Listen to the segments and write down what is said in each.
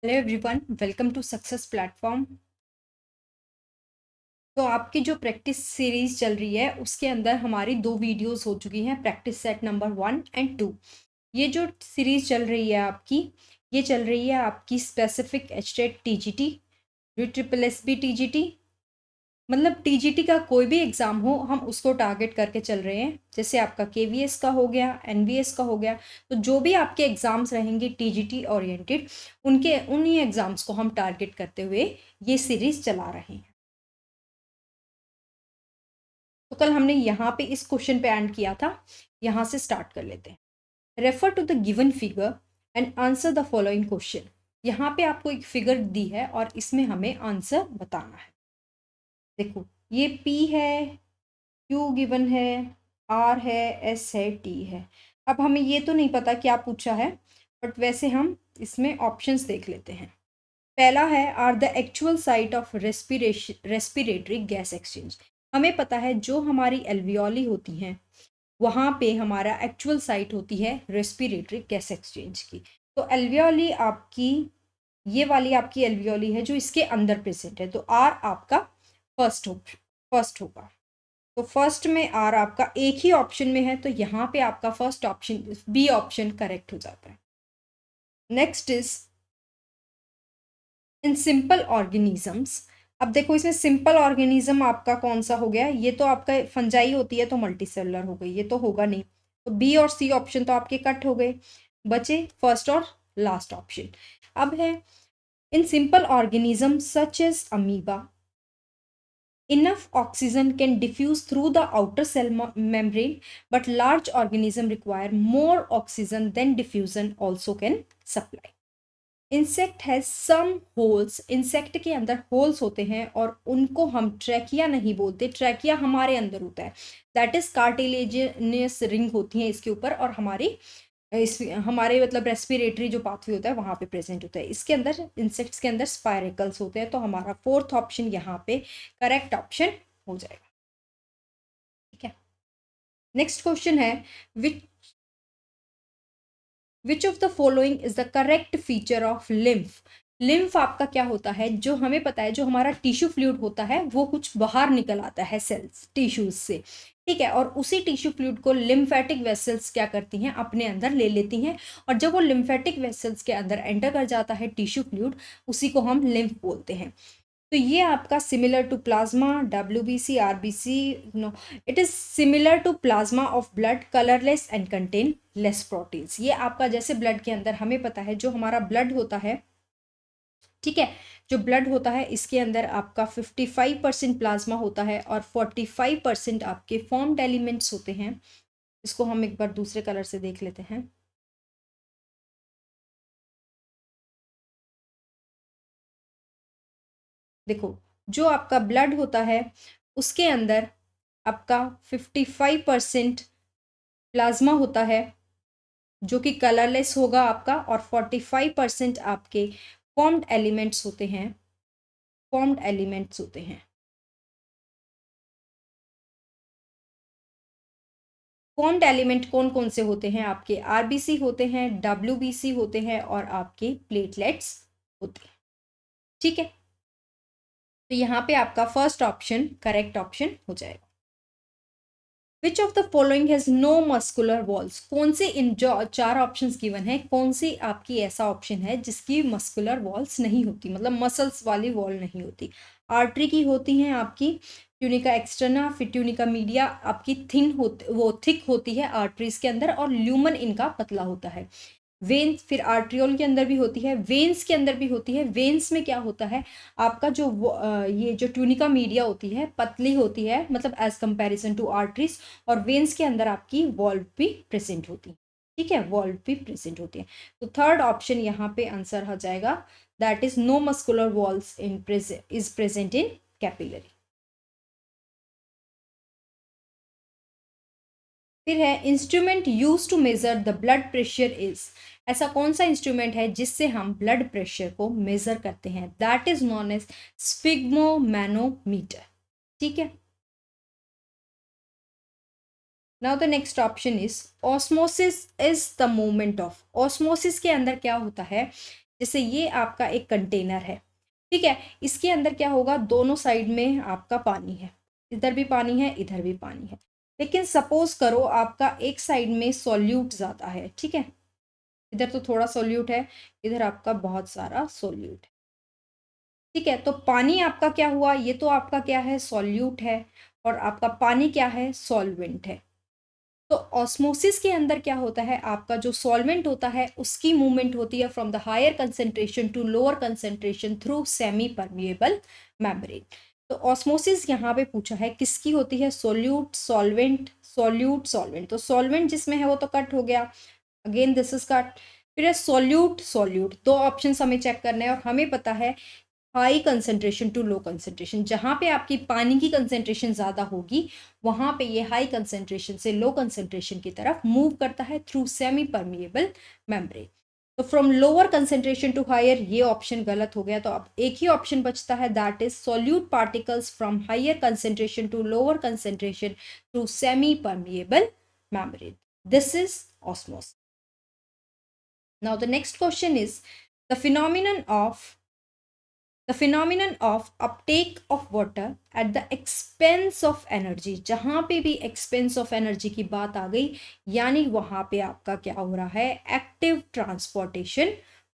Hello everyone, welcome to success platform. तो आपकी जो प्रैक्टिस सीरीज चल रही है उसके अंदर हमारी 2 वीडियोस हो चुकी हैं, प्रैक्टिस सेट नंबर 1 और 2। ये जो सीरीज चल रही है आपकी, ये चल रही है आपकी specific HTET TGT, triple S B TGT, मतलब टीजीटी का कोई भी एग्ज़ाम हो हम उसको टारगेट करके चल रहे हैं। जैसे आपका केवीएस का हो गया, एनवीएस का हो गया, तो जो भी आपके एग्ज़ाम्स रहेंगे टीजीटी ओरिएंटेड, उनके उन्हीं एग्ज़ाम्स को हम टारगेट करते हुए ये सीरीज़ चला रहे हैं। तो कल हमने यहाँ पे इस क्वेश्चन पे एंड किया था, यहाँ से स्टार्ट कर लेते हैं। Refer to the given figure and answer the following question. यहाँ पे आपको एक फिगर दी है और इसमें हमें आंसर बताना है। देखो, ये पी है, क्यू गिवन है, आर है, एस है, टी है। अब हमें ये तो नहीं पता क्या पूछा है, बट वैसे हम इसमें ऑप्शंस देख लेते हैं। पहला है are the actual site of respiratory gas exchange. हमें पता है जो हमारी एल्वियोली होती हैं वहाँ पे हमारा एक्चुअल साइट होती है रेस्पिरेटरी गैस एक्सचेंज की। तो एल्वियोली आपकी, ये वाली आपकी एल्वियोली है जो इसके अंदर प्रेजेंट है, तो आर आपका फर्स्ट होगा। तो फर्स्ट में आर आपका एक ही ऑप्शन में है, तो यहाँ पे आपका first option B option correct हो जाता है। Next is in simple organisms. अब देखो, इसमें सिंपल ऑर्गेनिज्म आपका कौन सा हो गया, ये तो आपका फंजाई होती है तो मल्टी सेलुलर हो गई, ये तो होगा नहीं। तो बी और सी ऑप्शन तो आपके कट हो गए, बचे फर्स्ट और लास्ट ऑप्शन। अब है in simple organism such as amoeba, enough oxygen can diffuse through the outer cell membrane, but large organism require more oxygen than diffusion also can supply. Insect has some holes, insect के अंदर holes होते हैं और उनको हम trachea नहीं बोलते, trachea हमारे अंदर होता है, दैट इज कार्टिलेजियस रिंग होती है इसके ऊपर, और हमारे मतलब रेस्पिरेटरी जो पाथवे होता है वहाँ पे प्रेजेंट होता है। इसके अंदर, इंसेक्ट्स के अंदर स्पायरिकल्स होते हैं, तो हमारा फोर्थ ऑप्शन यहाँ पे करेक्ट ऑप्शन हो जाएगा। ठीक है, नेक्स्ट क्वेश्चन है which which of the following is the correct feature of lymph. Lymph आपका क्या होता है, जो हमें पता है जो हमारा टिश्यू फ्लूइड होता है वो कुछ बाहर निकल आता है सेल्स टिश्यूज से, ठीक है, और उसी टिश्यू फ्लूइड को लिम्फेटिक वेसल्स क्या करती हैं, अपने अंदर ले लेती हैं, और जब वो लिम्फेटिक वेसल्स के अंदर एंटर कर जाता है टिश्यू फ्लूइड, उसी को हम लिम्फ बोलते हैं। तो ये आपका similar to plasma, WBC, RBC, no, it is similar to plasma of blood, colourless and contain less proteins. ये आपका जैसे ब्लड के अंदर हमें पता है जो हमारा ब्लड होता है, ठीक है, जो ब्लड होता है इसके अंदर आपका 55% प्लाज्मा होता है और 45% आपके फॉर्म्ड एलिमेंट्स होते हैं। इसको हम एक बार दूसरे कलर से देख लेते हैं। देखो, जो आपका ब्लड होता है उसके अंदर आपका 55% प्लाज्मा होता है जो कि कलरलेस होगा आपका, और 45% आपके फॉर्म्ड एलिमेंट्स होते हैं, फॉर्म्ड एलिमेंट्स होते हैं। फॉर्म्ड एलिमेंट कौन कौन से होते हैं आपके, आरबीसी होते हैं, डब्ल्यूबीसी होते हैं, और आपके प्लेटलेट्स होते हैं। ठीक है, तो यहाँ पे आपका फर्स्ट ऑप्शन करेक्ट ऑप्शन हो जाएगा। Which of the following has no muscular walls. कौन से इन जो 4 ऑप्शंस गिवन है, कौन सी आपकी ऐसा ऑप्शन है जिसकी मस्कुलर वॉल्स नहीं होती, मतलब मसल्स वाली वॉल नहीं होती। आर्टरी की होती हैं आपकी ट्यूनिका एक्सटर्ना, फिर ट्यूनिका मीडिया आपकी थिक होती है आर्टरीज के अंदर, और ल्यूमन इनका पतला होता है। वेन्स, फिर आर्ट्रियोल के अंदर भी होती है, वेन्स के अंदर भी होती है। वेन्स में क्या होता है आपका जो ये जो ट्यूनिका मीडिया होती है पतली होती है, मतलब एज कंपैरिजन टू आर्टरीज, और वेन्स के अंदर आपकी वॉल्व भी प्रेजेंट होती है। ठीक है, वॉल्व भी प्रेजेंट होती है। तो थर्ड ऑप्शन यहाँ पे आंसर हो जाएगा, that is no muscular walls is present in capillary. फिर है instrument use to measure the blood pressure is. ऐसा कौन सा इंस्ट्रूमेंट है जिससे हम ब्लड प्रेशर को मेजर करते हैं, that is known as sphygmomanometer. ठीक है, now the next option is osmosis is the movement of. Osmosis के अंदर क्या होता है जैसे ये आपका एक कंटेनर है, ठीक है, इसके अंदर क्या होगा, दोनों साइड में आपका पानी है, इधर भी पानी है, इधर भी पानी है। लेकिन सपोज करो आपका एक साइड में सॉल्यूट ज़्यादा है, ठीक है, इधर तो थोड़ा सॉल्यूट है, इधर आपका बहुत सारा सॉल्यूट है, ठीक है। तो पानी आपका क्या हुआ, ये तो आपका क्या है, सॉल्यूट है, और आपका पानी क्या है, सॉल्वेंट है। तो ऑस्मोसिस के अंदर क्या होता है, आपका जो सॉल्वेंट होता है उसकी मूवमेंट होती है from the higher concentration to lower concentration through semipermeable membrane. तो ऑस्मोसिस यहाँ पे पूछा है किसकी होती है, सोल्यूट सॉल्वेंट, सोल्यूट सॉल्वेंट। तो सॉल्वेंट जिसमें है वो तो कट हो गया, अगेन दिस इज कट। फिर है सोल्यूट सॉल्यूट, दो ऑप्शन हमें चेक करने हैं, और हमें पता है high concentration to low concentration, जहाँ पे आपकी पानी की कंसेंट्रेशन ज़्यादा होगी वहाँ पे ये हाई कंसेंट्रेशन से लो कंसेंट्रेशन की तरफ मूव करता है थ्रू सेमी परमिएबल मेम्ब्रेन। तो from lower concentration to higher, ये ऑप्शन गलत हो गया, तो अब एक ही ऑप्शन बचता है, that is solute particles from higher concentration to lower concentration through semipermeable membrane. This is osmosis. Now the next question is the phenomenon of uptake of water at the expense of energy। जहाँ पे भी expense of energy की बात आ गई, यानी वहाँ पे आपका क्या हो रहा है, एक्टिव ट्रांसपोर्टेशन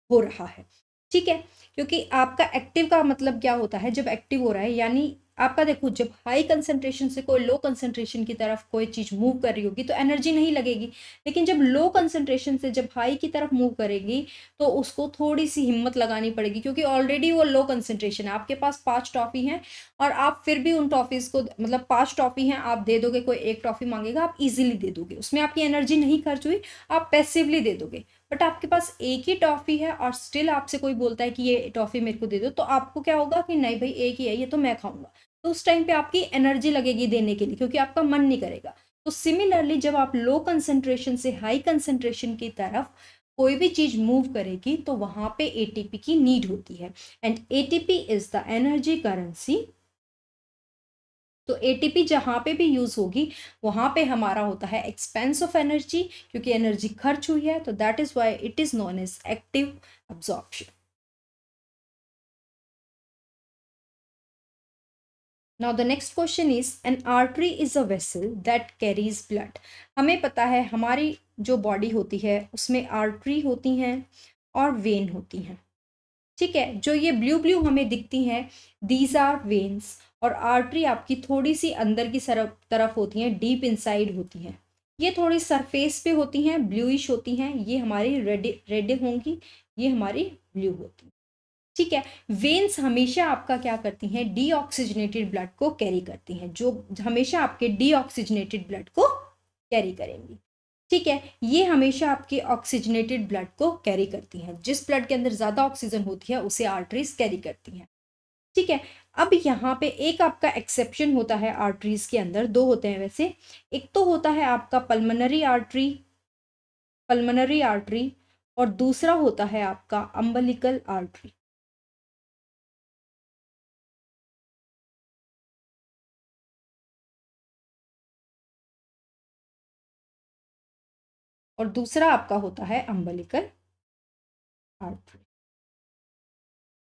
हो रहा है, ठीक है। क्योंकि आपका एक्टिव का मतलब क्या होता है, जब एक्टिव हो रहा है यानी आपका देखो, जब हाई कंसंट्रेशन से कोई लो कंसंट्रेशन की तरफ कोई चीज़ मूव कर रही होगी तो एनर्जी नहीं लगेगी, लेकिन जब लो कंसंट्रेशन से जब हाई की तरफ मूव करेगी तो उसको थोड़ी सी हिम्मत लगानी पड़ेगी, क्योंकि ऑलरेडी वो लो कंसंट्रेशन है। आपके पास 5 टॉफ़ी हैं और आप फिर भी उन टॉफ़ीज़ को, मतलब 5 टॉफ़ी हैं, आप दे दोगे, कोई एक टॉफ़ी मांगेगा आप इजीली दे दोगे, उसमें आपकी एनर्जी नहीं खर्च हुई, आप पैसिवली दे दोगे। बट आपके पास एक ही टॉफ़ी है और स्टिल आपसे कोई बोलता है कि ये टॉफ़ी मेरे को दे दो, तो आपको क्या होगा कि नहीं भाई एक ही है, ये तो मैं खाऊंगा, तो उस टाइम पे आपकी एनर्जी लगेगी देने के लिए, क्योंकि आपका मन नहीं करेगा। तो सिमिलरली जब आप लो कंसंट्रेशन से हाई कंसंट्रेशन की तरफ कोई भी चीज मूव करेगी तो वहां पे एटीपी की नीड होती है, and ATP is the energy currency. तो एटीपी जहां पे भी यूज होगी वहां पे हमारा होता है एक्सपेंस ऑफ एनर्जी, क्योंकि एनर्जी खर्च हुई है, तो that is why it is known as active absorption. Now the next question is an artery is a vessel that carries blood. हमें पता है हमारी जो बॉडी होती है उसमें आर्टरी होती हैं और वेन होती हैं, ठीक है। जो ये ब्लू ब्लू हमें दिखती हैं दीज आर वेन्स, और आर्टरी आपकी थोड़ी सी अंदर की तरफ होती हैं, डीप इनसाइड होती हैं। ये थोड़ी सरफेस पे होती हैं, ब्लूइश होती हैं, ये हमारी रेड रेड होंगी, ये हमारी ब्लू होती हैं, ठीक है। वेन्स हमेशा आपका क्या करती हैं, डीऑक्सीजनेटेड ब्लड को कैरी करती हैं, जो हमेशा आपके डीऑक्सीजनेटेड ब्लड को कैरी करेंगी, ठीक है। ये हमेशा आपके ऑक्सीजनेटेड ब्लड को कैरी करती हैं, जिस ब्लड के अंदर ज़्यादा ऑक्सीजन होती है उसे आर्टरीज कैरी करती हैं, ठीक है। अब यहाँ पे एक आपका एक्सेप्शन होता है आर्टरीज के अंदर, दो होते हैं वैसे, एक तो होता है आपका पल्मोनरी आर्टरी और दूसरा होता है आपका अम्बलिकल आर्टरी। और दूसरा आपका होता है अम्बलिकल आर्टरी।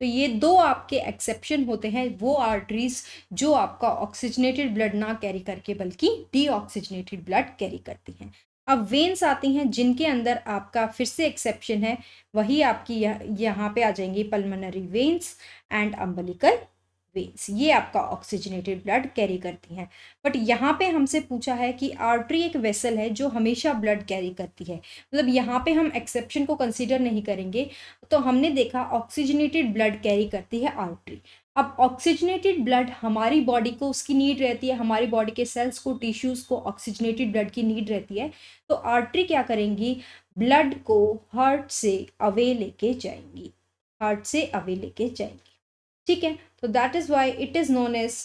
तो ये दो आपके एक्सेप्शन होते हैं, वो आर्टरीज जो आपका ऑक्सीजनेटेड ब्लड ना कैरी करके बल्कि डीऑक्सीजनेटेड ब्लड कैरी करती हैं। अब वेन्स आती हैं जिनके अंदर आपका फिर से एक्सेप्शन है, वही आपकी यहाँ पे आ जाएंगी pulmonary veins and umbilical veins, ये आपका ऑक्सीजनेटेड ब्लड कैरी करती हैं। बट यहाँ पे हमसे पूछा है कि आर्टरी एक वेसल है जो हमेशा ब्लड कैरी करती है, मतलब यहाँ पे हम एक्सेप्शन को कंसीडर नहीं करेंगे। तो हमने देखा ऑक्सीजनेटेड ब्लड कैरी करती है आर्टरी। अब ऑक्सीजनेटेड ब्लड हमारी बॉडी को उसकी नीड रहती है, हमारी बॉडी के सेल्स को, टिश्यूज को ऑक्सीजनेटेड ब्लड की नीड रहती है, तो आर्टरी क्या करेंगी, ब्लड को हार्ट से अवे लेके जाएंगी, हार्ट से अवे लेके जाएंगी, ठीक है। तो that is why it is known as,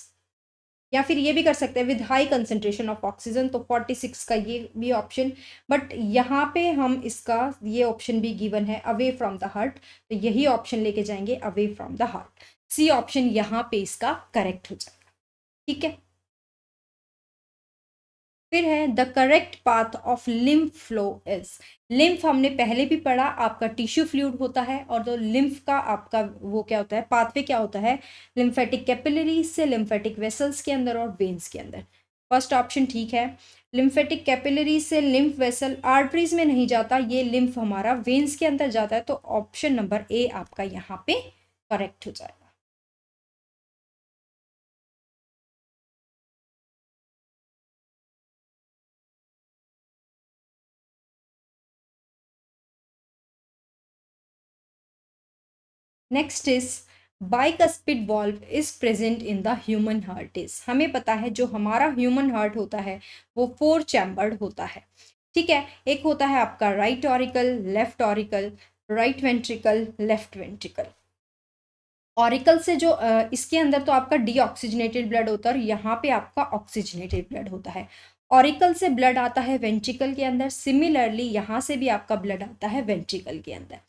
या फिर ये भी कर सकते हैं with high concentration of oxygen, तो 46 का ये भी ऑप्शन। बट यहाँ पे हम इसका ये ऑप्शन भी गिवन है अवे फ्रॉम द हार्ट, तो यही ऑप्शन लेके जाएंगे away from the heart, C option यहाँ पे इसका करेक्ट हो जाएगा, ठीक है। फिर है the correct path of lymph flow is. Lymph हमने पहले भी पढ़ा, आपका टिश्यू फ्लूइड होता है, और जो लिम्फ का आपका वो क्या होता है, पाथवे क्या होता है, लिम्फेटिक कैपिलरीज से लिम्फेटिक वेसल्स के अंदर और वेन्स के अंदर। फर्स्ट ऑप्शन ठीक है। लिम्फेटिक कैपिलरीज से लिम्फ वेसल आर्टरीज में नहीं जाता, ये लिम्फ हमारा वेन्स के अंदर जाता है, तो ऑप्शन नंबर ए आपका यहाँ पे करेक्ट हो जाएगा। Next is bicuspid valve is present in the human heart is. हमें पता है जो हमारा ह्यूमन हार्ट होता है वो 4 चैम्बर्ड होता है, ठीक है। एक होता है आपका right auricle, left auricle, right ventricle, left ventricle. Auricle से जो इसके अंदर तो आपका डीऑक्सीजनेटेड ब्लड होता है और यहाँ पे आपका ऑक्सीजनेटेड ब्लड होता है। ऑरिकल से ब्लड आता है वेंट्रिकल के अंदर, सिमिलरली यहाँ से भी आपका ब्लड आता है वेंट्रिकल के अंदर।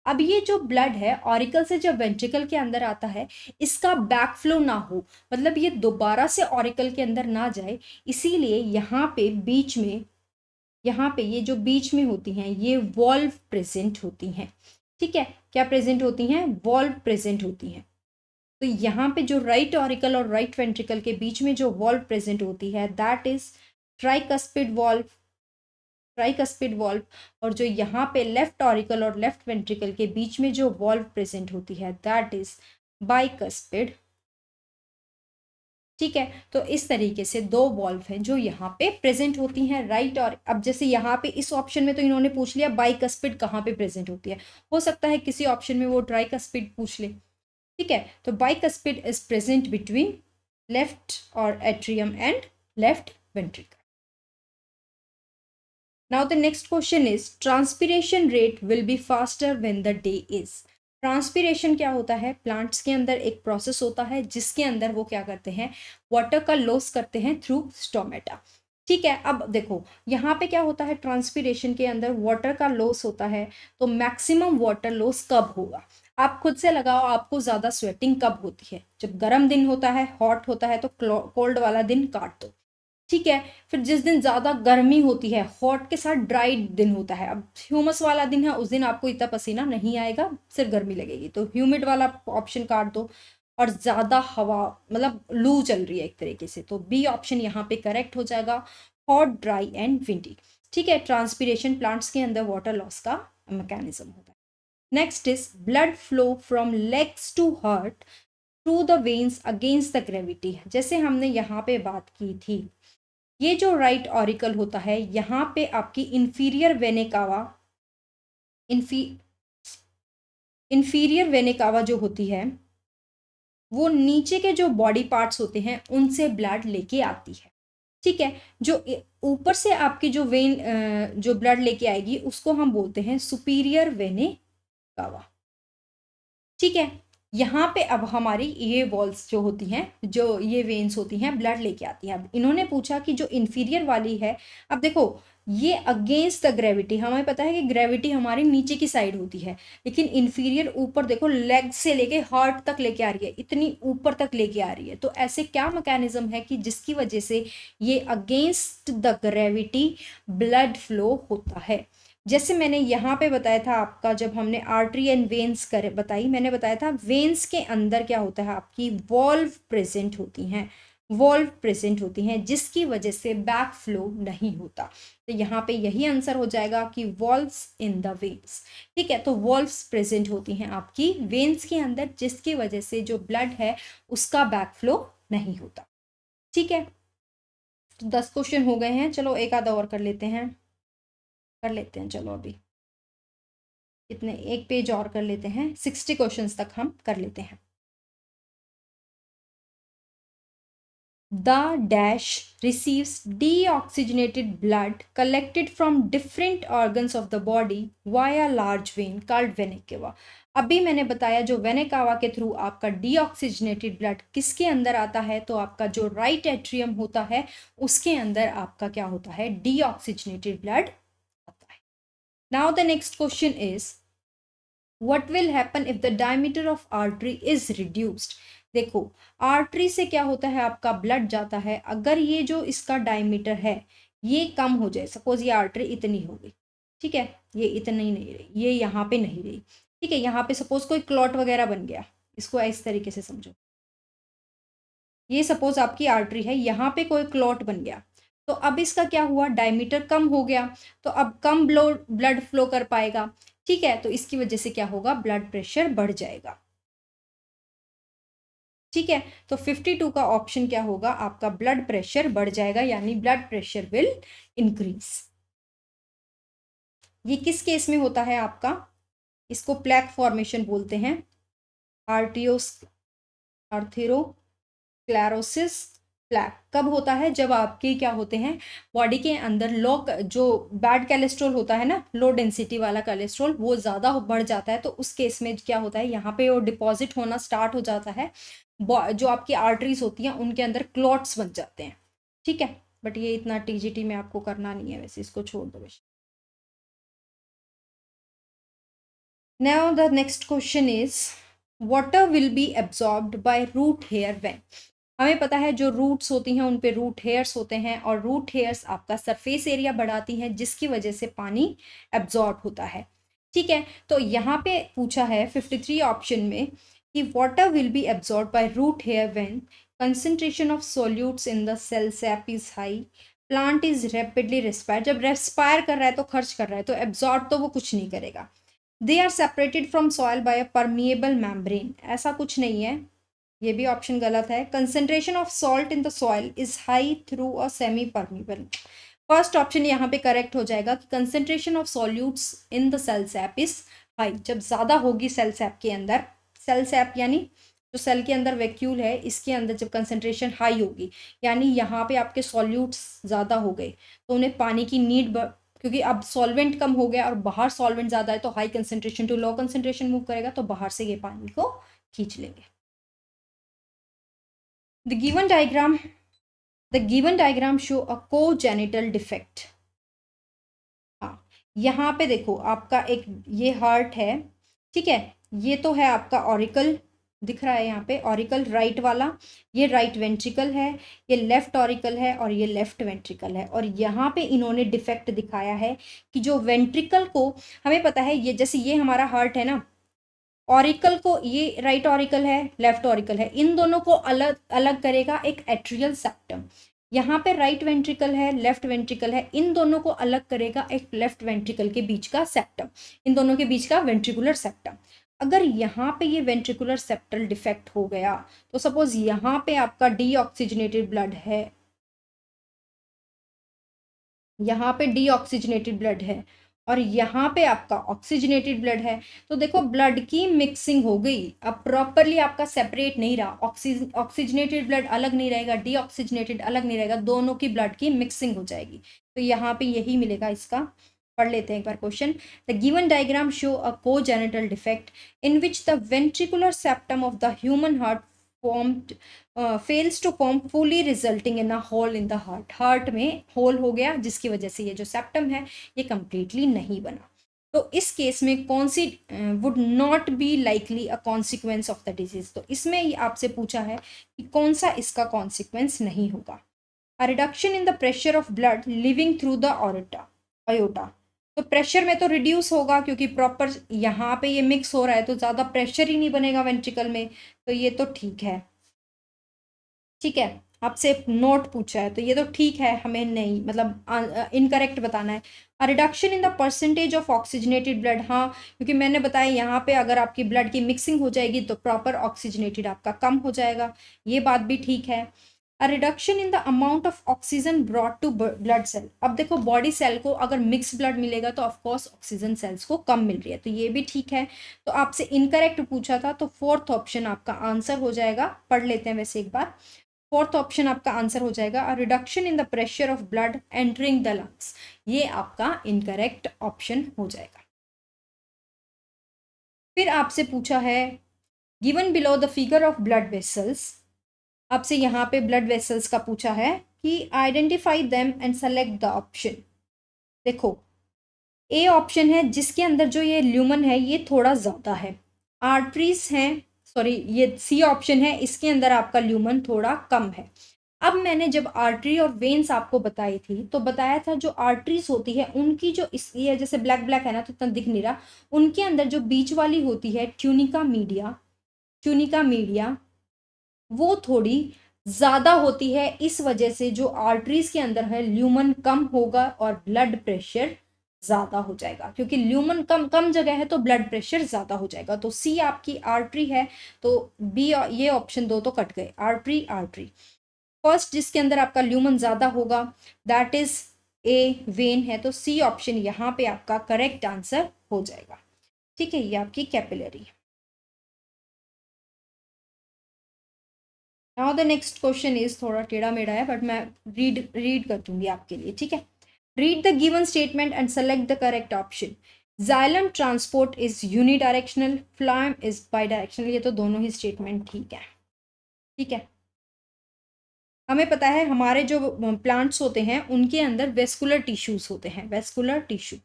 अब ये जो ब्लड है ऑरिकल से जब वेंट्रिकल के अंदर आता है, इसका बैकफ्लो ना हो, मतलब ये दोबारा से ऑरिकल के अंदर ना जाए, इसीलिए यहाँ पे बीच में, यहाँ पे ये जो बीच में होती हैं ये वॉल्व प्रेजेंट होती हैं, ठीक है। क्या प्रेजेंट होती हैं, वॉल्व प्रेजेंट होती हैं। तो यहाँ पे जो राइट ऑरिकल और राइट वेंट्रिकल के बीच में जो वॉल्व प्रेजेंट होती है that is tricuspid valve, tricuspid valve. और जो यहाँ पे लेफ्ट ऑरिकल और लेफ्ट वेंट्रिकल के बीच में जो वॉल्व प्रेजेंट होती है दैट इज बाइकस्पिड, ठीक है। तो इस तरीके से दो वॉल्व हैं जो यहाँ पे प्रेजेंट होती हैं, राइट। और अब जैसे यहाँ पे इस ऑप्शन में तो इन्होंने पूछ लिया बाइकस्पिड कहाँ पे प्रेजेंट होती है, हो सकता है किसी ऑप्शन में वो ट्राइकस्पिड पूछ ले, ठीक है। तो bicuspid is present between left और atrium and left ventricle. Now the next question is transpiration rate will be faster when the day is। Transpiration क्या होता है, प्लांट्स के अंदर एक प्रोसेस होता है जिसके अंदर वो क्या करते हैं, वाटर का लॉस करते हैं थ्रू स्टोमेटा, ठीक है। अब देखो यहाँ पे क्या होता है, ट्रांसपीरेशन के अंदर वाटर का लॉस होता है, तो मैक्सिमम वाटर लॉस कब होगा, आप खुद से लगाओ, आपको ज़्यादा स्वेटिंग कब होती है, जब गर्म दिन होता है, हॉट होता है, तो कोल्ड वाला दिन काट दो, ठीक है। फिर जिस दिन ज़्यादा गर्मी होती है, हॉट के साथ ड्राई दिन होता है, अब ह्यूमस वाला दिन है, उस दिन आपको इतना पसीना नहीं आएगा, सिर्फ गर्मी लगेगी, तो ह्यूमिड वाला ऑप्शन काट दो। और ज़्यादा हवा मतलब लू चल रही है एक तरीके से, तो बी ऑप्शन यहाँ पे करेक्ट हो जाएगा, हॉट, ड्राई एंड विंडी, ठीक है। ट्रांसपीरेशन प्लांट्स के अंदर वाटर लॉस का मैकेनिज्म होता है। Next is blood flow from legs to heart through the veins against the gravity. जैसे हमने यहाँ पे बात की थी, ये जो राइट ऑरिकल होता है यहाँ पे आपकी इंफीरियर वेने कावा, इंफीरियर वेने कावा जो होती है वो नीचे के जो बॉडी पार्ट्स होते हैं उनसे ब्लड लेके आती है, ठीक है। जो ऊपर से आपकी जो वेन जो ब्लड लेके आएगी उसको हम बोलते हैं सुपीरियर वेने कावा, ठीक है। यहाँ पे अब हमारी ये वॉल्स जो होती हैं, जो ये वेन्स होती हैं, ब्लड लेके आती हैं। अब इन्होंने पूछा कि जो इन्फीरियर वाली है, अब देखो ये अगेंस्ट द ग्रेविटी, हमें पता है कि ग्रेविटी हमारी नीचे की साइड होती है, लेकिन इन्फीरियर ऊपर देखो लेग से लेके हार्ट तक लेके आ रही है, इतनी ऊपर तक लेके आ रही है। तो ऐसे क्या मैकेनिज्म है कि जिसकी वजह से ये against the gravity blood flow होता है। जैसे मैंने यहाँ पे बताया था आपका, जब हमने आर्टरी एंड वेन्स कर बताई, मैंने बताया था वेन्स के अंदर क्या होता है, आपकी वॉल्व प्रेजेंट होती हैं, वॉल्व प्रेजेंट होती हैं जिसकी वजह से बैक फ्लो नहीं होता। तो यहाँ पे यही आंसर हो जाएगा कि वॉल्व्स इन द वेन्स, ठीक है। तो वॉल्व्स प्रेजेंट होती हैं आपकी वेन्स के अंदर जिसकी वजह से जो ब्लड है उसका बैक फ्लो नहीं होता, ठीक है। तो 10 क्वेश्चन हो गए हैं, चलो एक आधा और कर लेते हैं, चलो अभी इतने एक पेज और कर लेते हैं, 60 क्वेश्चंस तक हम कर लेते हैं। The dash receives deoxygenated blood collected from different organs of the body via large vein called vena cava। अभी मैंने बताया जो वेना कावा के थ्रू आपका डीऑक्सीजनेटेड ब्लड किसके अंदर आता है, तो आपका जो राइट एट्रियम होता है उसके अंदर आपका क्या होता है, डीऑक्सीजनेटेड ब्लड आता है। Now the next question is what will happen if the diameter of artery is reduced। देखो आर्टरी से क्या होता है, आपका ब्लड जाता है, अगर ये जो इसका डायमीटर है ये कम हो जाए, सपोज ये आर्टरी इतनी हो गई, ठीक है, ये इतनी नहीं रही, ये यहाँ पे नहीं रही, ठीक है, यहाँ पे सपोज कोई क्लॉट वगैरह बन गया, इसको इस तरीके से समझो, ये सपोज आपकी आर्टरी है, यहाँ पे कोई क्लॉट बन गया, तो अब इसका क्या हुआ, डायमीटर कम हो गया, तो अब कम ब्लड फ्लो कर पाएगा, ठीक है, तो इसकी वजह से क्या होगा, ब्लड प्रेशर बढ़ जाएगा, ठीक है। तो 52 का ऑप्शन क्या होगा आपका, ब्लड प्रेशर बढ़ जाएगा, यानी ब्लड प्रेशर विल इंक्रीज। ये किस केस में होता है आपका, इसको प्लैक फॉर्मेशन बोलते हैं, आर्टियोस आर्थेरोस्क्लेरोसिस प्लैक कब होता है, जब आपके क्या होते हैं, बॉडी के अंदर लो, जो बैड कोलेस्ट्रॉल होता है ना, लो डेंसिटी वाला कोलेस्ट्रॉल, वो ज़्यादा बढ़ जाता है, तो उस केस में क्या होता है, यहाँ पे वो डिपॉजिट होना स्टार्ट हो जाता है, जो आपकी आर्टरीज होती हैं उनके अंदर क्लॉट्स बन जाते हैं, ठीक है। बट ये इतना टीजीटी में आपको करना नहीं है, वैसे इसको छोड़ दो वैसे। Now the next question is, water will be absorbed by root hair when. हमें पता है जो रूट्स होती हैं उन पे रूट हेयर्स होते हैं, और रूट हेयर्स आपका सरफेस एरिया बढ़ाती हैं, जिसकी वजह से पानी एब्जॉर्ब होता है, ठीक है। तो यहाँ पे पूछा है 53 ऑप्शन में कि water will be absorbed by root hair when concentration of solutes in the cell sap is high, plant is rapidly respire, जब रेस्पायर कर रहा है तो खर्च कर रहा है, तो एब्जॉर्ब तो वो कुछ नहीं करेगा, they are separated from soil by a permeable membrane, ऐसा कुछ नहीं है, ये भी ऑप्शन गलत है। Concentration of salt in the soil is high through a semi permeable, first option यहाँ पे करेक्ट हो जाएगा कि concentration of solutes in the cell sap is high, जब ज़्यादा होगी सेल सैप के अंदर, सेल सैप यानी जो सेल के अंदर वैक्यूल है, इसके अंदर जब कंसेंट्रेशन हाई होगी, यानी यहाँ पे आपके सॉल्यूट्स ज़्यादा हो गए, तो उन्हें पानी की नीड, क्योंकि अब सॉल्वेंट कम हो गया और बाहर सॉल्वेंट ज़्यादा है, तो high concentration to low concentration move करेगा, तो बाहर से ये पानी को खींच लेंगे। The given diagram, the given diagram show a congenital defect. हाँ, यहाँ पे देखो आपका एक ये हार्ट है, ठीक है, ये तो है आपका ऑरिकल, दिख रहा है यहाँ पे ऑरिकल राइट वाला, ये राइट वेंट्रिकल है, ये लेफ्ट ऑरिकल है, और ये लेफ्ट वेंट्रिकल है, और यहाँ पे इन्होंने डिफेक्ट दिखाया है कि जो वेंट्रिकल को, हमें पता है ये जैसे ये हमारा हार्ट है ना, ऑरिकल को, ये राइट ऑरिकल है, लेफ्ट ऑरिकल है, इन दोनों को अलग अलग करेगा एक एट्रियल सेप्टम, यहाँ पे राइट वेंट्रिकल है, लेफ्ट वेंट्रिकल है, इन दोनों को अलग करेगा एक लेफ्ट वेंट्रिकल के बीच का सेप्टम, इन दोनों के बीच का वेंट्रिकुलर सेप्टम। अगर यहाँ पे ये वेंट्रिकुलर सेप्टल डिफेक्ट हो गया, तो सपोज यहाँ पे आपका डीऑक्सीजनेटेड ब्लड है, यहाँ पे डीऑक्सीजनेटेड ब्लड है, और यहाँ पे आपका ऑक्सीजनेटेड ब्लड है, तो देखो ब्लड की मिक्सिंग हो गई, अब प्रॉपरली आपका सेपरेट नहीं रहा, ऑक्सीजनेटेड ब्लड अलग नहीं रहेगा, डीऑक्सीजनेटेड अलग नहीं रहेगा, दोनों की ब्लड की मिक्सिंग हो जाएगी, तो यहाँ पे यही मिलेगा इसका। पढ़ लेते हैं एक बार question. The given diagram show a congenital defect in which the ventricular septum of the human heart formed fails to form fully resulting in a hole in the heart में होल हो गया, जिसकी वजह से ये जो सेप्टम है ये कंप्लीटली नहीं बना, तो इस केस में कौन सी would not be likely a consequence of the disease, तो इसमें ही आपसे पूछा है कि कौन सा इसका कॉन्सिक्वेंस नहीं होगा। A reduction in the pressure of blood living through the aorta, तो प्रेशर में तो रिड्यूस होगा, क्योंकि प्रॉपर यहाँ पे ये मिक्स हो रहा है, तो ज़्यादा प्रेशर ही नहीं बनेगा वेंट्रिकल में, तो ये तो ठीक है, ठीक है। आपसे नोट पूछा है तो ये तो ठीक है, हमें नहीं मतलब इनकरेक्ट बताना है। A reduction in the percentage of oxygenated blood, हाँ, क्योंकि मैंने बताया यहाँ पे अगर आपकी ब्लड की मिक्सिंग हो जाएगी तो प्रॉपर ऑक्सीजनेटेड आपका कम हो जाएगा, ये बात भी ठीक है। A reduction in the amount of oxygen brought to blood cell, अब देखो बॉडी सेल को अगर मिक्स ब्लड मिलेगा तो ऑफकोर्स ऑक्सीजन सेल्स को कम मिल रही है, तो ये भी ठीक है। तो आपसे इनकरेक्ट पूछा था, तो फोर्थ ऑप्शन आपका आंसर हो जाएगा, पढ़ लेते हैं वैसे एक बार। फोर्थ ऑप्शन आपका आंसर हो जाएगा, अ reduction in the pressure of blood entering the lungs, ये आपका इनकरेक्ट ऑप्शन हो जाएगा। फिर आपसे पूछा है, given below the figure of blood vessels, आपसे यहाँ पे ब्लड वेसल्स का पूछा है कि identify them and select the option. देखो ए ऑप्शन है जिसके अंदर जो ये ल्यूमन है ये थोड़ा ज़्यादा है, आर्टरीज हैं, सॉरी ये सी ऑप्शन है, इसके अंदर आपका ल्यूमन थोड़ा कम है। अब मैंने जब आर्टरी और वेन्स आपको बताई थी तो बताया था जो आर्टरीज होती है उनकी जो इस ये जैसे ब्लैक ब्लैक है ना तो इतना दिख नहीं रहा, उनके अंदर जो बीच वाली होती है ट्यूनिका मीडिया वो थोड़ी ज़्यादा होती है। इस वजह से जो आर्टरीज के अंदर है ल्यूमन कम होगा और ब्लड प्रेशर ज़्यादा हो जाएगा, क्योंकि ल्यूमन कम कम जगह है तो ब्लड प्रेशर ज़्यादा हो जाएगा। तो सी आपकी आर्टरी है, तो बी ये ऑप्शन दो तो कट गए, आर्टरी आर्टरी। फर्स्ट जिसके अंदर आपका ल्यूमन ज़्यादा होगा दैट इज ए वेन है, तो सी ऑप्शन यहाँ पे आपका करेक्ट आंसर हो जाएगा। ठीक है, ये आपकी capillary. Now the next question is थोड़ा टेढ़ा मेढ़ा है बट मैं रीड कर दूंगी आपके लिए। ठीक है, read the given statement and select the correct option. Xylem transport is unidirectional, phloem is bidirectional. ये तो दोनों ही स्टेटमेंट ठीक है। ठीक है, हमें पता है हमारे जो प्लांट्स होते हैं उनके अंदर वेस्कुलर टिश्यूज होते हैं, वेस्कुलर टिश्यू।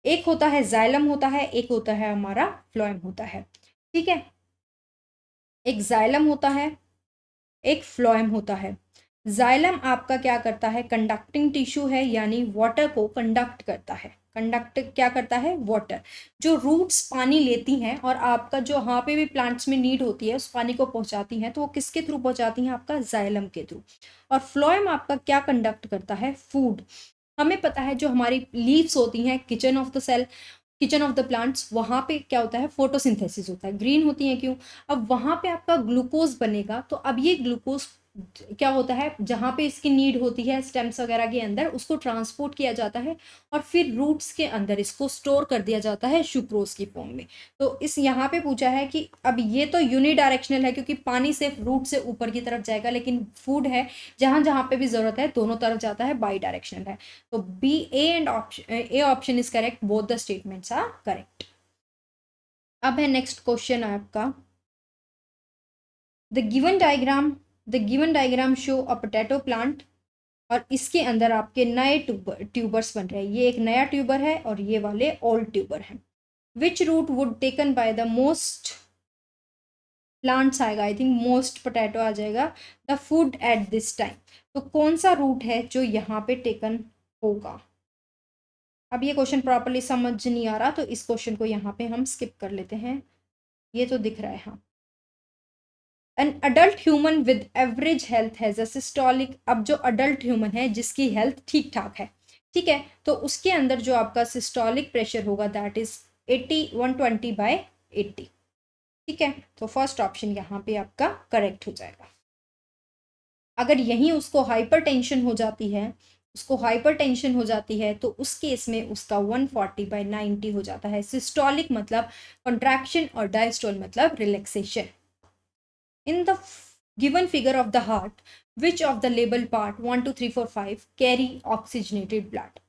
एक होता है जाइलम होता है, एक होता है हमारा फ्लोएम होता है। ठीक है, एक जाइलम होता है, एक फ्लोएम होता है। जाइलम आपका क्या करता है, कंडक्टिंग टिश्यू है, यानी वाटर को कंडक्ट करता है। कंडक्ट क्या करता है, वाटर। जो रूट्स पानी लेती हैं और आपका जो यहाँ पे भी प्लांट्स में नीड होती है उस पानी को पहुंचाती हैं, तो वो किसके थ्रू पहुंचाती हैं, आपका जाइलम के थ्रू। और फ्लोएम आपका क्या कंडक्ट करता है, फूड। हमें पता है जो हमारी लीव्स होती हैं, kitchen of the cell, kitchen of the plants, वहाँ पे क्या होता है, फोटोसिंथेसिस होता है, ग्रीन होती हैं क्यों। अब वहाँ पे आपका ग्लूकोज बनेगा, तो अब ये ग्लूकोज क्या होता है, जहाँ पे इसकी नीड होती है स्टेम्स वगैरह के अंदर, उसको ट्रांसपोर्ट किया जाता है और फिर रूट्स के अंदर इसको स्टोर कर दिया जाता है सुक्रोज की फॉर्म में। तो इस यहाँ पे पूछा है कि अब ये तो यूनिडायरेक्शनल है क्योंकि पानी सिर्फ रूट से ऊपर की तरफ जाएगा, लेकिन फूड है जहाँ जहाँ पे भी ज़रूरत है दोनों तरफ जाता है, बाई डायरेक्शनल है। तो B A and option A option is correct, both the statements are correct. अब है नेक्स्ट क्वेश्चन आपका, the given diagram the given diagram show a potato plant, और इसके अंदर आपके नए ट्यूबर्स बन रहे हैं। ये एक नया ट्यूबर है और ये वाले ओल्ड ट्यूबर हैं। Which route would taken by the most plants आएगा, आई थिंक मोस्ट पोटैटो आ जाएगा, the food at this time. तो कौन सा रूट है जो यहाँ पे टेकन होगा। अब ये क्वेश्चन प्रॉपरली समझ नहीं आ रहा तो इस क्वेश्चन को यहाँ पे हम स्किप कर लेते हैं, ये तो दिख रहा है। हाँ, an adult human with average health has a systolic. अब जो अडल्ट ह्यूमन है जिसकी हेल्थ ठीक ठाक है, ठीक है, तो उसके अंदर जो आपका सिस्टोलिक प्रेशर होगा दैट इज 120/80। ठीक है, तो फर्स्ट ऑप्शन यहाँ पे आपका करेक्ट हो जाएगा। अगर यहीं उसको हाइपरटेंशन हो जाती है, उसको हाइपरटेंशन हो जाती है तो उस केस में उसका 140/90 हो जाता है। सिस्टोलिक मतलब कंट्रैक्शन और डायस्टोल मतलब relaxation. In the given figure of the heart, which of the label part 1, 2, 3, 4, 5 carry oxygenated blood?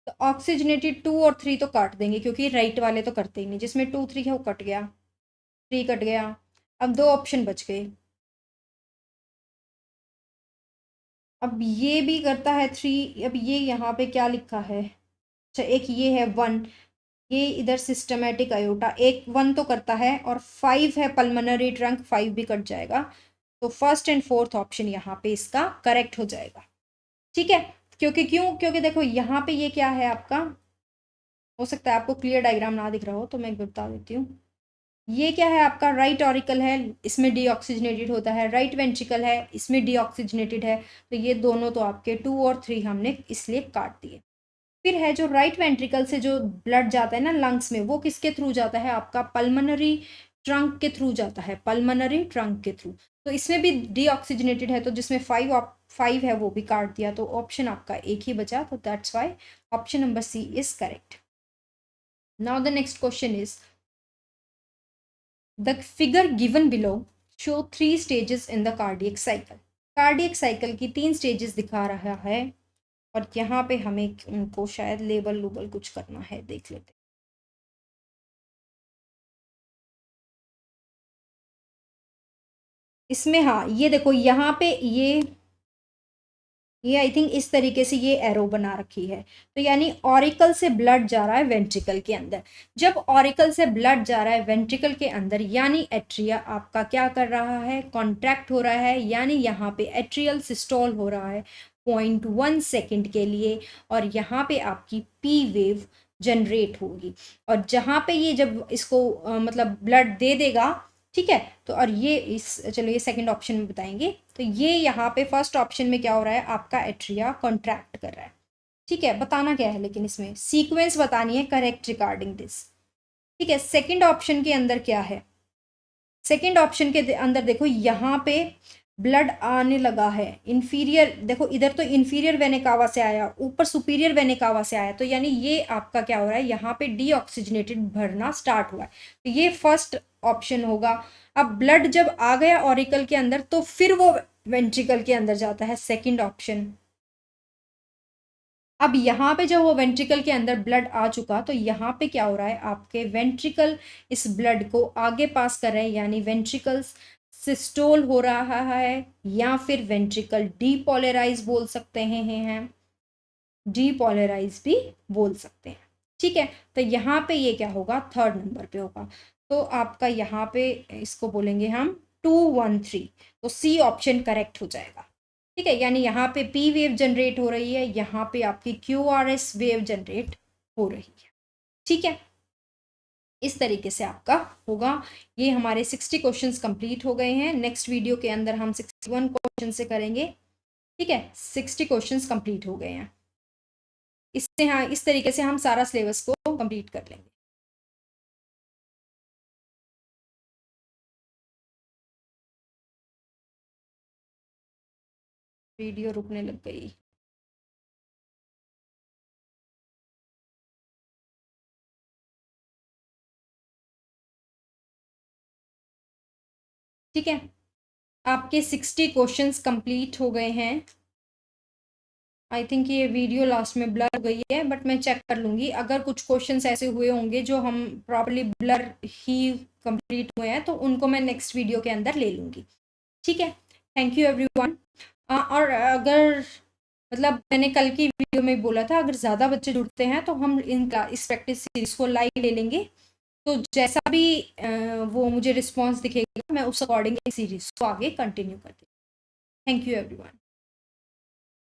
तो ऑक्सीजनेटेड 2 और 3 तो काट देंगे क्योंकि राइट वाले तो करते ही नहीं, जिसमें 2 3 है वो कट गया, 3 कट गया। अब दो ऑप्शन बच गए। अब ये भी करता है 3। अब ये यहाँ पे क्या लिखा है, अच्छा एक ये है 1, ये इधर सिस्टमेटिक आयोटा, एक 1 तो करता है और 5 है पल्मोनरी ट्रंक, 5 भी कट जाएगा। तो फर्स्ट एंड फोर्थ ऑप्शन यहाँ पे इसका करेक्ट हो जाएगा। ठीक है, क्योंकि क्यों, क्योंकि देखो यहाँ पे ये क्या है आपका, हो सकता है आपको क्लियर डायग्राम ना दिख रहा हो तो मैं एक बार बता देती हूँ। ये क्या है आपका, राइट ऑरिकल है, इसमें डीऑक्सीजनेटेड होता है, राइट वेंट्रिकल है, इसमें डीऑक्सीजनेटेड है। तो ये दोनों तो आपके 2 और 3 हमने इसलिए काट दिए। फिर है जो राइट वेंट्रिकल से जो ब्लड जाता है ना लंग्स में, वो किसके थ्रू जाता है, आपका पल्मोनरी ट्रंक के थ्रू जाता है, पल्मोनरी ट्रंक के थ्रू। तो इसमें भी डीऑक्सीजनेटेड है, तो जिसमें 5 है वो भी काट दिया, तो ऑप्शन आपका एक ही बचा, तो that's why option number C is correct. Now the next question is, the figure given below show 3 stages in the cardiac cycle. Cardiac cycle की 3 स्टेजेस दिखा रहा है और यहाँ पे हमें उनको शायद लेबल लूबल कुछ करना है, देख लेते हैं। इसमें हाँ, ये देखो यहाँ पे ये आई थिंक इस तरीके से ये एरो बना रखी है। तो यानी ऑरिकल से ब्लड जा रहा है वेंट्रिकल के अंदर। जब ऑरिकल से ब्लड जा रहा है वेंट्रिकल के अंदर, यानी एट्रिया आपका क्या कर रहा है, कॉन्ट्रैक्ट हो रहा है, यानी यहाँ पे एट्रियल सिस्टोल हो रहा है 0.1 सेकेंड के लिए, और यहाँ पे आपकी पी वेव जनरेट होगी। और जहाँ पे ये जब इसको मतलब ब्लड दे देगा, ठीक है, तो और ये चलो ये सेकंड ऑप्शन में बताएंगे। तो ये यहाँ पे फर्स्ट ऑप्शन में क्या हो रहा है, आपका एट्रिया कॉन्ट्रैक्ट कर रहा है, ठीक है, बताना क्या है, लेकिन इसमें सीक्वेंस बतानी है करेक्ट रिगार्डिंग दिस, ठीक है। सेकंड ऑप्शन के अंदर क्या है, सेकंड ऑप्शन के अंदर देखो यहाँ पे ब्लड आने लगा है इन्फीरियर, देखो इधर तो इन्फीरियर वेने कावा से आया, ऊपर सुपीरियर वेने कावा से आया, तो यानी ये आपका क्या हो रहा है, यहाँ पे डीऑक्सीजनेटेड भरना स्टार्ट हुआ है, तो ये फर्स्ट ऑप्शन होगा। अब ब्लड जब आ गया ऑरिकल के अंदर तो फिर वो वेंट्रिकल के अंदर जाता है, सेकंड ऑप्शन। अब यहाँ पे जब वो वेंट्रिकल के अंदर ब्लड आ चुका तो यहाँ पे क्या हो रहा है, आपके वेंट्रिकल इस ब्लड को आगे पास कर रहे हैं, यानी वेंट्रिकल्स सिस्टोल हो रहा है, या फिर वेंट्रिकल डीपोलराइज बोल सकते हैं डीपोलराइज भी बोल सकते हैं, ठीक है। तो यहाँ पे ये क्या होगा, थर्ड नंबर पे होगा। तो आपका यहाँ पे इसको बोलेंगे हम 213, तो सी ऑप्शन करेक्ट हो जाएगा, ठीक है। यानी यहाँ पे पी वेव जनरेट हो रही है, यहाँ पे आपकी Q R S wave generate हो रही है, ठीक है। इस तरीके से आपका होगा। ये हमारे 60 क्वेश्चंस कंप्लीट हो गए हैं। नेक्स्ट वीडियो के अंदर हम 61 क्वेश्चन से करेंगे, ठीक है। 60 क्वेश्चंस कंप्लीट हो गए हैं। इससे हाँ, इस तरीके से हम सारा सिलेबस को कंप्लीट कर लेंगे। वीडियो रुकने लग गई। ठीक है, आपके 60 क्वेश्चंस कंप्लीट हो गए हैं। आई थिंक ये वीडियो लास्ट में ब्लर हो गई है, बट मैं चेक कर लूँगी। अगर कुछ क्वेश्चंस ऐसे हुए होंगे जो हम प्रॉपर्ली ब्लर ही कंप्लीट हुए हैं तो उनको मैं नेक्स्ट वीडियो के अंदर ले लूँगी, ठीक है। Thank you everyone. और अगर मतलब मैंने कल की वीडियो में बोला था, अगर ज़्यादा बच्चे जुड़ते हैं तो हम इनका इस प्रैक्टिस सीरीज को लाइव ले लेंगे। तो जैसा भी वो मुझे रिस्पॉन्स दिखेगा मैं उस अकॉर्डिंग इस सीरीज को आगे कंटिन्यू करती हूँ। Thank you everyone.